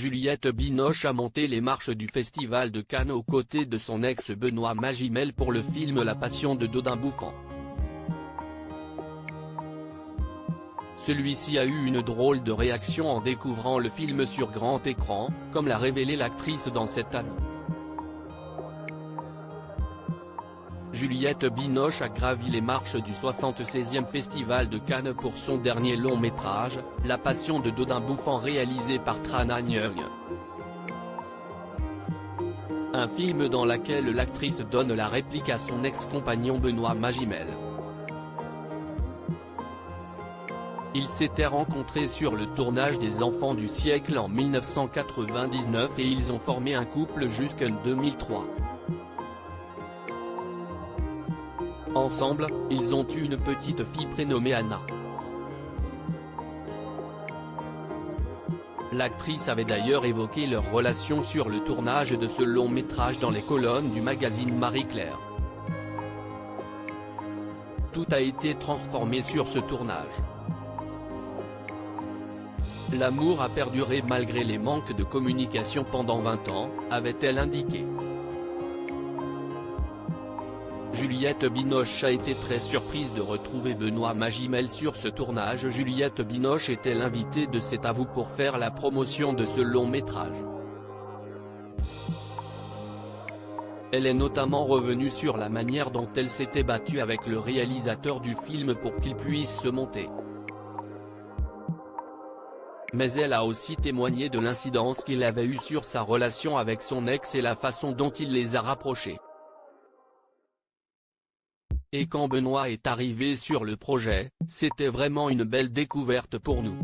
Juliette Binoche a monté les marches du Festival de Cannes aux côtés de son ex Benoît Magimel pour le film La Passion de Dodin Bouffant. Celui-ci a eu une drôle de réaction en découvrant le film sur grand écran, comme l'a révélé l'actrice dans cet aveu. Juliette Binoche a gravi les marches du 76e Festival de Cannes pour son dernier long métrage, La Passion de Dodin Bouffant, réalisé par Tran Anh Nguyen. Un film dans lequel l'actrice donne la réplique à son ex-compagnon Benoît Magimel. Ils s'étaient rencontrés sur le tournage des Enfants du siècle en 1999 et ils ont formé un couple jusqu'en 2003. Ensemble, ils ont eu une petite fille prénommée Anna. L'actrice avait d'ailleurs évoqué leur relation sur le tournage de ce long métrage dans les colonnes du magazine Marie-Claire. Tout a été transformé sur ce tournage. L'amour a perduré malgré les manques de communication pendant 20 ans, avait-elle indiqué. Juliette Binoche a été très surprise de retrouver Benoît Magimel sur ce tournage. Juliette Binoche était l'invitée de cet avou pour faire la promotion de ce long métrage. Elle est notamment revenue sur la manière dont elle s'était battue avec le réalisateur du film pour qu'il puisse se monter. Mais elle a aussi témoigné de l'incidence qu'il avait eue sur sa relation avec son ex et la façon dont il les a rapprochés. Et quand Benoît est arrivé sur le projet, c'était vraiment une belle découverte pour nous.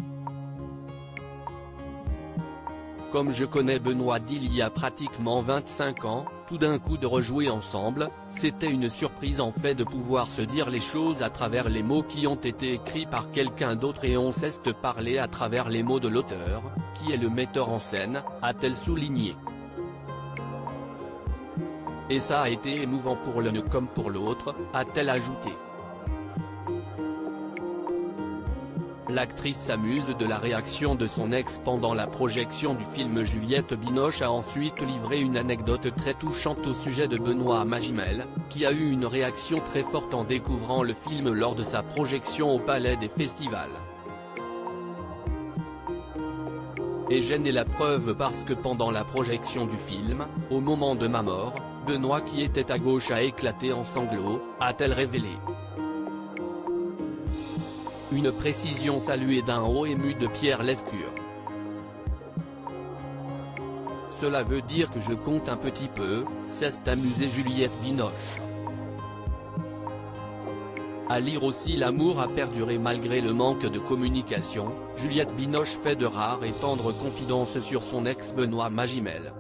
Comme je connais Benoît d'il y a pratiquement 25 ans, tout d'un coup de rejouer ensemble, c'était une surprise en fait de pouvoir se dire les choses à travers les mots qui ont été écrits par quelqu'un d'autre et on s'est parlé à travers les mots de l'auteur, qui est le metteur en scène, a-t-elle souligné. Et ça a été émouvant pour l'un comme pour l'autre, a-t-elle ajouté. L'actrice s'amuse de la réaction de son ex pendant la projection du film. Juliette Binoche a ensuite livré une anecdote très touchante au sujet de Benoît Magimel, qui a eu une réaction très forte en découvrant le film lors de sa projection au Palais des Festivals. Et j'en ai la preuve parce que pendant la projection du film, au moment de ma mort, Benoît qui était à gauche a éclaté en sanglots, a-t-elle révélé. Une précision saluée d'un haut ému de Pierre Lescure. Cela veut dire que je compte un petit peu, s'est amusée Juliette Binoche. À lire aussi. L'amour a perduré malgré le manque de communication. Juliette Binoche fait de rares et tendres confidences sur son ex Benoît Magimel.